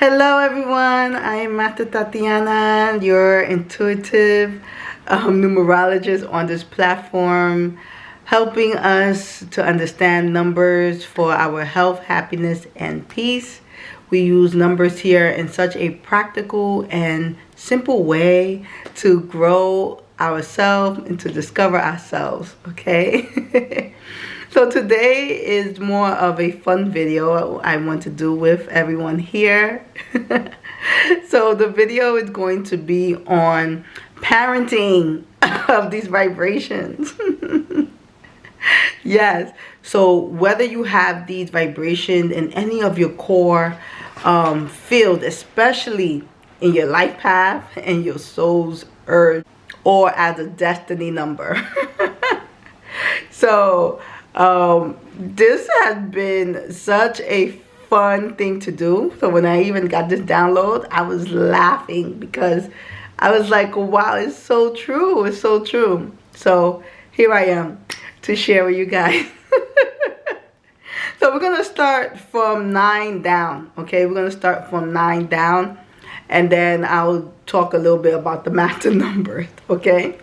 Hello everyone, I am Master Tatiana, your intuitive numerologist on this platform, helping us to understand numbers for our health, happiness, and peace. We use numbers here in such a practical and simple way to grow ourselves and to discover ourselves, okay? So today is more of a fun video I want to do with everyone here. So the video is going to be on parenting of these vibrations. Yes, so whether you have these vibrations in any of your core field, especially in your life path and your soul's urge, or as a destiny number. So this has been such a fun thing to do. So when I even got this download, I was laughing because I was like, wow, it's so true. It's so true. So here I am to share with you guys. So we're going to start from 9 down. Okay, we're going to start from 9 down. And then I'll talk a little bit about the master numbers. Okay.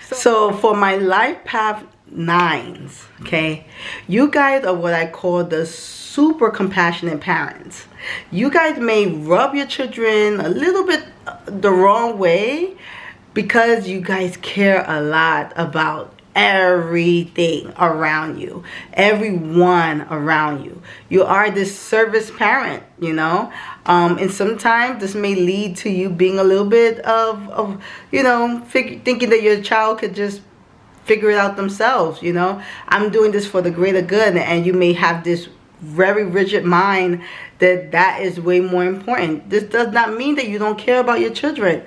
So for my life path 9s, okay, you guys are what I call the super compassionate parents. You guys may rub your children a little bit the wrong way because you guys care a lot about everything around you, everyone around you. You are this service parent, you know, and sometimes this may lead to you being a little bit of you know, thinking that your child could just figure it out themselves. You know, I'm doing this for the greater good, and you may have this very rigid mind that is way more important. This does not mean that you don't care about your children.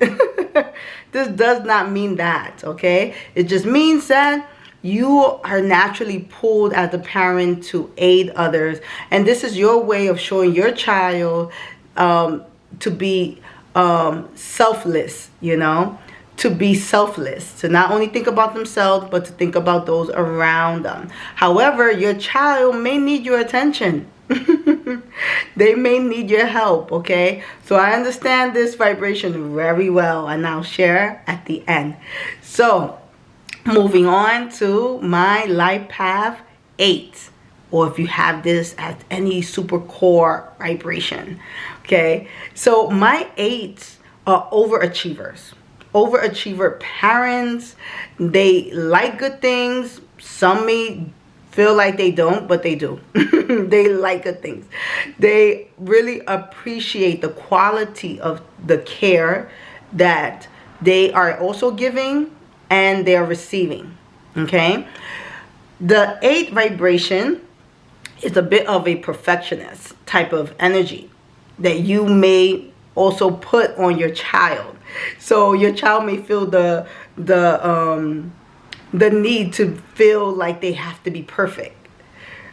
This does not mean that, okay? It just means that you are naturally pulled as a parent to aid others, and this is your way of showing your child to be selfless, you know, to be selfless, to not only think about themselves, but to think about those around them. However, your child may need your attention. They may need your help, okay? So I understand this vibration very well, and I'll share at the end. So moving on to my life path 8, or if you have this at any super core vibration, okay? So my 8s are overachievers. Overachiever parents. They like good things. Some may feel like they don't, but they do. They like good things. They really appreciate the quality of the care that they are also giving and they are receiving. Okay, the 8 vibration is a bit of a perfectionist type of energy that you may also put on your child. So your child may feel the need to feel like they have to be perfect,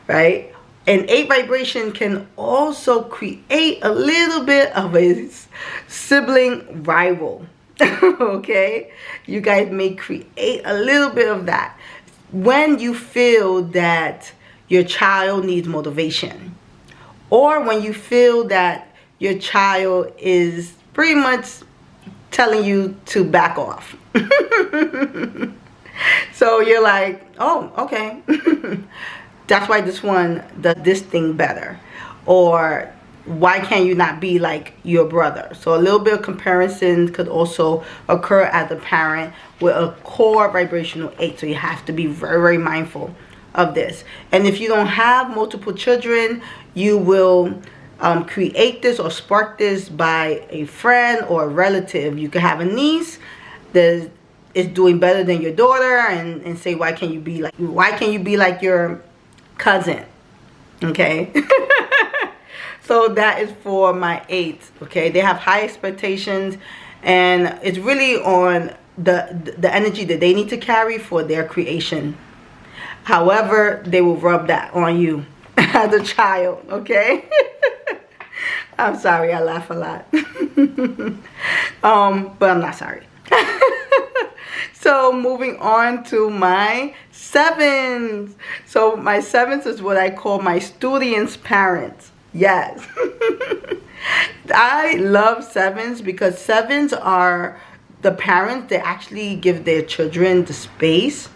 right? And 8 vibration can also create a little bit of a sibling rival. Okay, you guys may create a little bit of that when you feel that your child needs motivation, or when you feel that your child is pretty much telling you to back off. So you're like, oh, okay. That's why this one does this thing better. Or why can't you not be like your brother? So a little bit of comparison could also occur as a parent with a core vibrational 8. So you have to be very, very mindful of this. And if you don't have multiple children, you will create this or spark this by a friend or a relative. You could have a niece that is doing better than your daughter, and say, why can't you be like your cousin? Okay. So that is for my 8s. Okay, they have high expectations, and it's really on the energy that they need to carry for their creation. However, they will rub that on you as a child. Okay. I'm sorry, I laugh a lot. But I'm not sorry. So moving on to my 7s. So my 7s is what I call my studious parents. Yes. I love sevens because sevens are the parents that actually give their children the space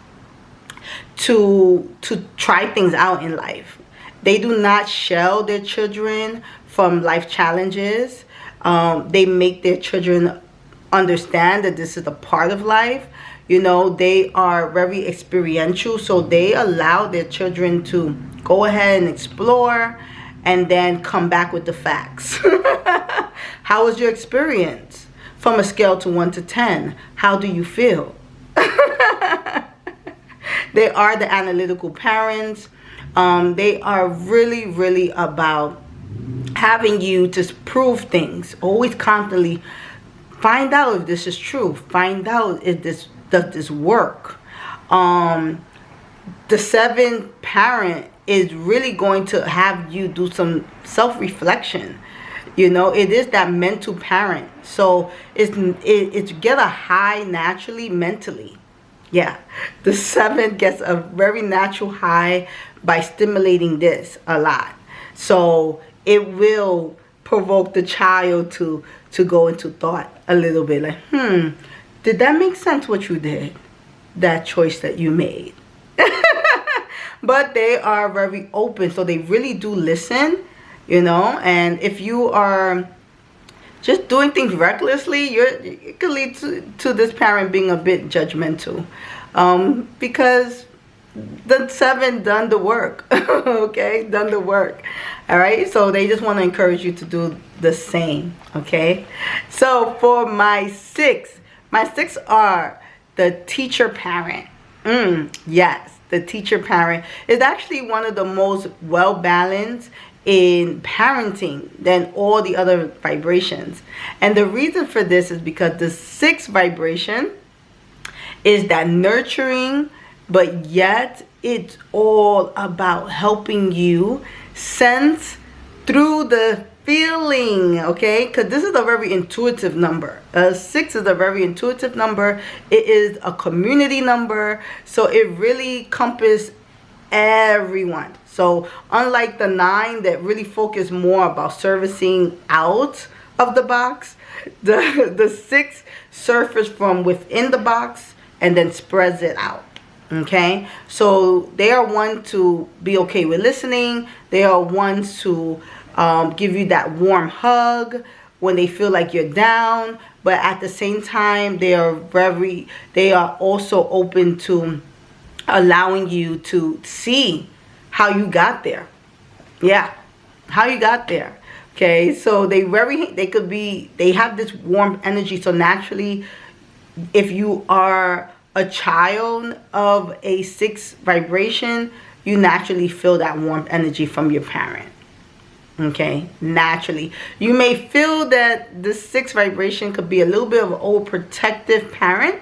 to try things out in life. They do not shell their children from life challenges. They make their children understand that this is a part of life. You know, they are very experiential, so they allow their children to go ahead and explore and then come back with the facts. How was your experience? From a scale to 1 to 10, how do you feel? They are the analytical parents. They are really, really about having you just prove things. Always constantly find out if this is true. Find out if this does this work. The 7th parent is really going to have you do some self-reflection. You know, it is that mental parent. So it's get a high naturally mentally. Yeah, the 7th gets a very natural high by stimulating this a lot. So it will provoke the child to go into thought a little bit, like, did that make sense what you did? That choice that you made. But they are very open, so they really do listen, you know. And if you are just doing things recklessly, it could lead to this parent being a bit judgmental, because the 7 done the work. Okay, done the work. All right, so they just want to encourage you to do the same. Okay, so for my 6 are the teacher parent. Yes, the teacher parent is actually one of the most well balanced in parenting than all the other vibrations. And the reason for this is because the 6th vibration is that nurturing, but yet it's all about helping you sense through the feeling, okay? Because this is a very intuitive number. 6 is a very intuitive number. It is a community number, so it really encompasses everyone. So unlike the 9 that really focus more about servicing out of the box, the 6 surface from within the box and then spreads it out. Okay, so they are one to be okay with listening. They are ones to give you that warm hug when they feel like you're down, but at the same time they are also open to allowing you to see how you got there. Yeah, how you got there. Okay, so they have this warm energy. So naturally, if you are a child of a 6 vibration, you naturally feel that warm energy from your parent. Okay, naturally. You may feel that the 6 vibration could be a little bit of an overprotective parent.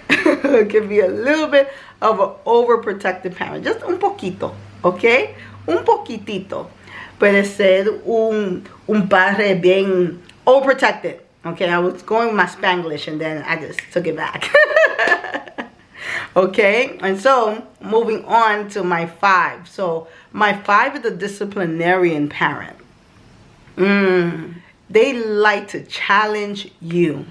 It could be a little bit of an overprotective parent. Just un poquito, okay? Un poquitito. Puede ser un padre bien overprotected. Okay, I was going with my Spanglish and then I just took it back. Okay, and so moving on to my 5. So my 5 is the disciplinarian parent. They like to challenge you.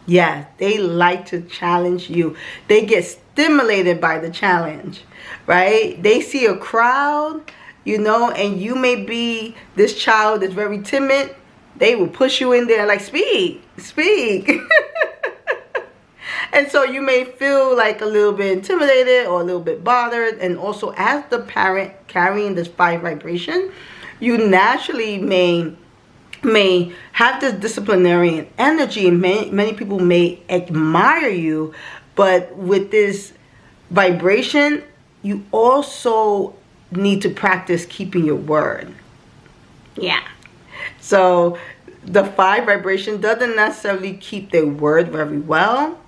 Yeah, they like to challenge you. They get stimulated by the challenge, right? They see a crowd, you know, and you may be this child that's very timid. They will push you in there like, speak. And so you may feel like a little bit intimidated or a little bit bothered. And also as the parent carrying this 5 vibration, you naturally may have this disciplinarian energy. Many people may admire you, but with this vibration, you also need to practice keeping your word. Yeah. So the 5 vibration doesn't necessarily keep their word very well.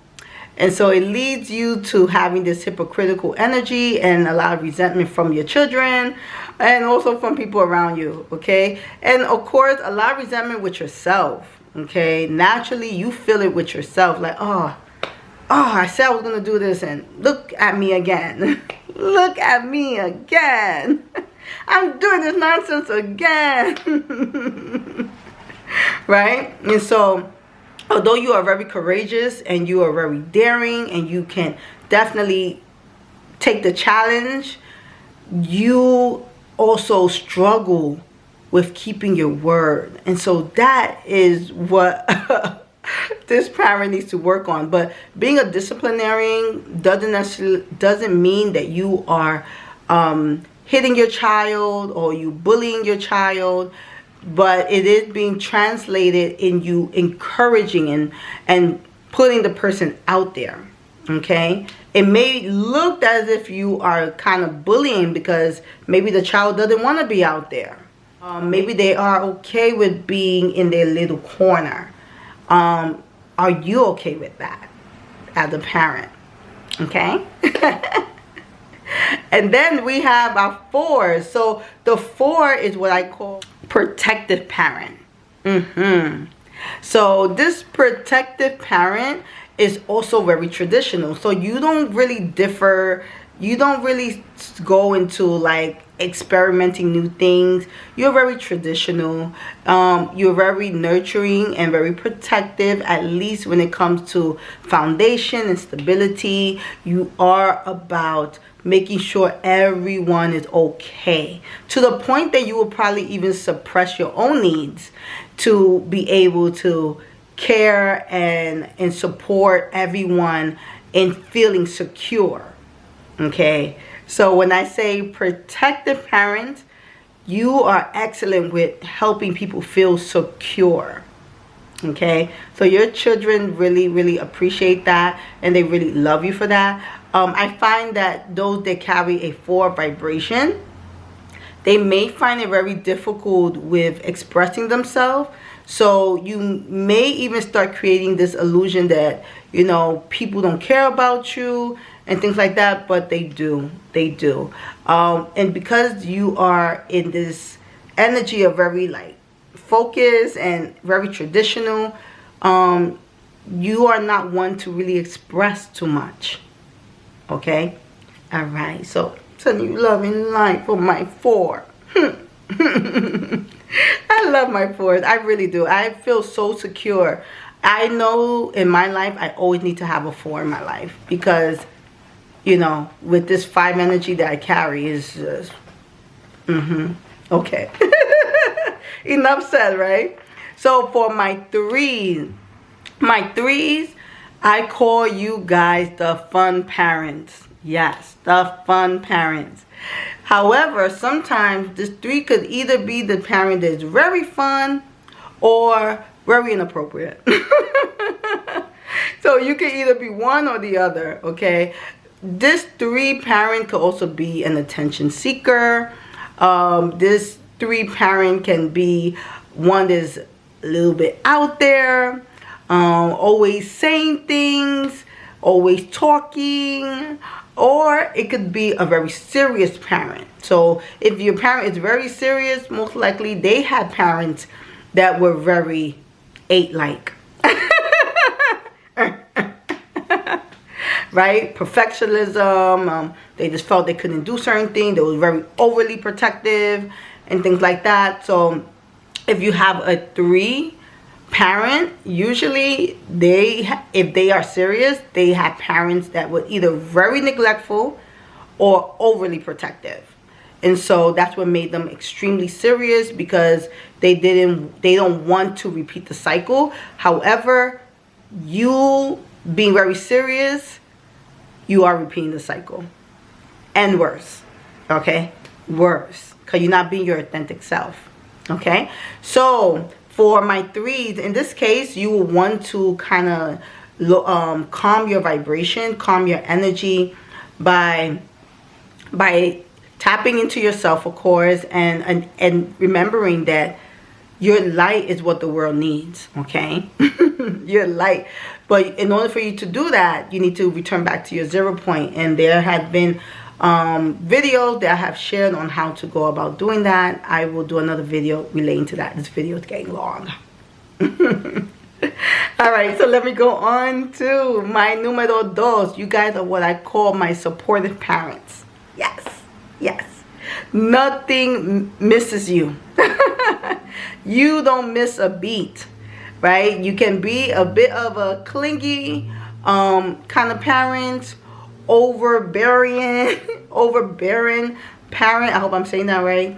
And so it leads you to having this hypocritical energy and a lot of resentment from your children and also from people around you, okay? And of course, a lot of resentment with yourself, okay? Naturally, you feel it with yourself, like, oh, I said I was going to do this and look at me again. Look at me again. I'm doing this nonsense again. right? And so, although you are very courageous and you are very daring and you can definitely take the challenge, you also struggle with keeping your word. And so that is what this parent needs to work on. But being a disciplinarian doesn't mean that you are hitting your child or you bullying your child, but it is being translated in you encouraging and putting the person out there. Okay, it may look as if you are kind of bullying because maybe the child doesn't want to be out there. Maybe they are okay with being in their little corner. Are you okay with that as a parent? Okay. And then we have our 4s. So the 4 is what I call protective parent. So this protective parent is also very traditional. So you don't really differ. You don't really go into like experimenting new things. You're very traditional. You're very nurturing and very protective, at least when it comes to foundation and stability. You are about making sure everyone is okay, to the point that you will probably even suppress your own needs to be able to care and support everyone in feeling secure. Okay, so when I say protective parent, you are excellent with helping people feel secure. Okay, so your children really appreciate that, and they really love you for that. I find that those that carry a 4 vibration, they may find it very difficult with expressing themselves. So you may even start creating this illusion that, you know, people don't care about you and things like that, but they do. They do. And because you are in this energy of very like focused and very traditional, you are not one to really express too much. Okay? All right. So sending you love and light for my 4. I love my 4s. I really do. I feel so secure. I know in my life I always need to have a 4 in my life because, you know, with this 5 energy that I carry is just okay. Enough said, right? So for my 3s, I call you guys the fun parents. Yes, the fun parents. However, sometimes this 3 could either be the parent that's very fun or very inappropriate. So you can either be one or the other, okay? This 3 parent could also be an attention seeker. This 3 parent can be one that's a little bit out there, always saying things, always talking. Or it could be a very serious parent. So if your parent is very serious, most likely they had parents that were very 8-like. Right? Perfectionism. They just felt they couldn't do certain things. They were very overly protective and things like that. So if you have a 3 parent, usually if they are serious, they have parents that were either very neglectful or overly protective. And so that's what made them extremely serious, because they don't want to repeat the cycle. However, you being very serious, you are repeating the cycle. And worse. Okay? Worse. Because you're not being your authentic self. Okay? So for my 3s, in this case, you will want to kind of calm your vibration, calm your energy by tapping into yourself, of course, and remembering that your light is what the world needs, okay? Your light. But in order for you to do that, you need to return back to your 0 point. And there have been videos that I have shared on how to go about doing that. I will do another video relating to that. This video is getting long. Alright, so let me go on to my numero 2. You guys are what I call my supportive parents. Yes, yes. Nothing misses you. You don't miss a beat, right? You can be a bit of a clingy kind of parent, overbearing parent. I hope I'm saying that right.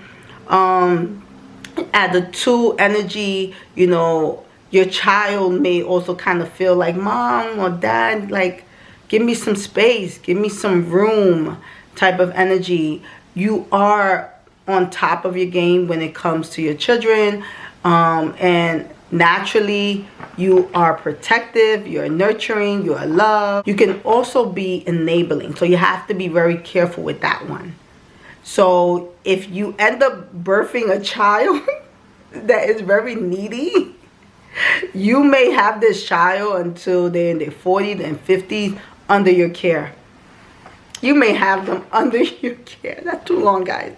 At the 2 energy, you know, your child may also kind of feel like, mom or dad, like, give me some space, give me some room type of energy. You are on top of your game when it comes to your children, and naturally you are protective, you're nurturing, you're love. You can also be enabling, so you have to be very careful with that one. So if you end up birthing a child that is very needy, you may have this child until they're in their 40s and 50s under your care. You may have them under your care. That's too long, guys.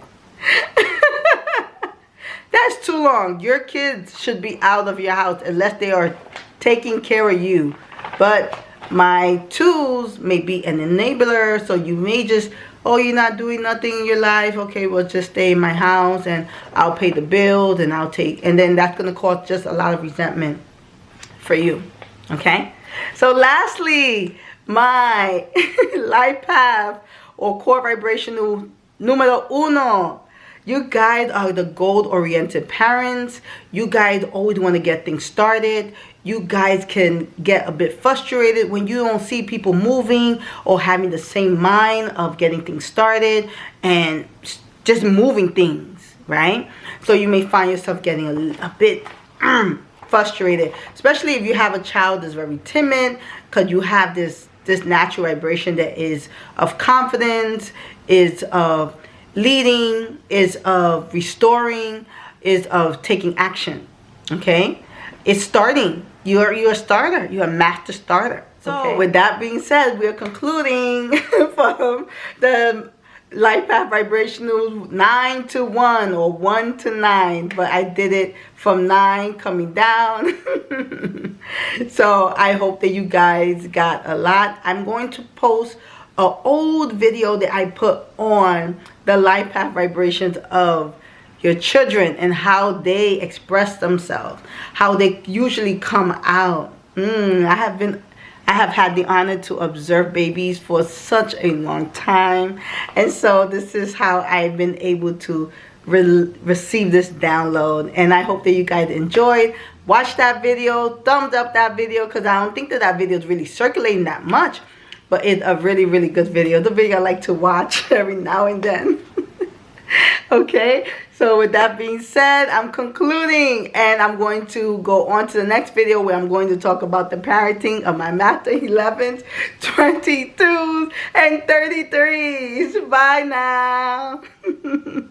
That's too long. Your kids should be out of your house unless they are taking care of you. But my 2s may be an enabler, so you may just, oh, you're not doing nothing in your life. Okay, well, just stay in my house and I'll pay the bills and and then that's going to cause just a lot of resentment for you. Okay? So lastly, my life path or core vibrational numero uno. You guys are the goal-oriented parents. You guys always want to get things started. You guys can get a bit frustrated when you don't see people moving or having the same mind of getting things started and just moving things, right? So you may find yourself getting a bit frustrated, especially if you have a child that's very timid, because you have this natural vibration that is of confidence, is of leading, is of restoring, is of taking action. Okay, it's starting. You're a starter. You're a master starter. So with that being said, we are concluding from the life path vibrational 9 to 1 or 1 to 9, but I did it from 9 coming down. So I hope that you guys got a lot. I'm going to post an old video that I put on the life path vibrations of your children and how they express themselves, how they usually come out. I have had the honor to observe babies for such a long time, and so this is how I've been able to receive this download, and I hope that you guys enjoyed. Watch that video, thumbs up that video, because I don't think that video is really circulating that much, but it's a really, really good video. The video I like to watch every now and then. Okay, so with that being said, I'm concluding, and I'm going to go on to the next video where I'm going to talk about the parenting of my Master 11s, 22s, and 33s. Bye now.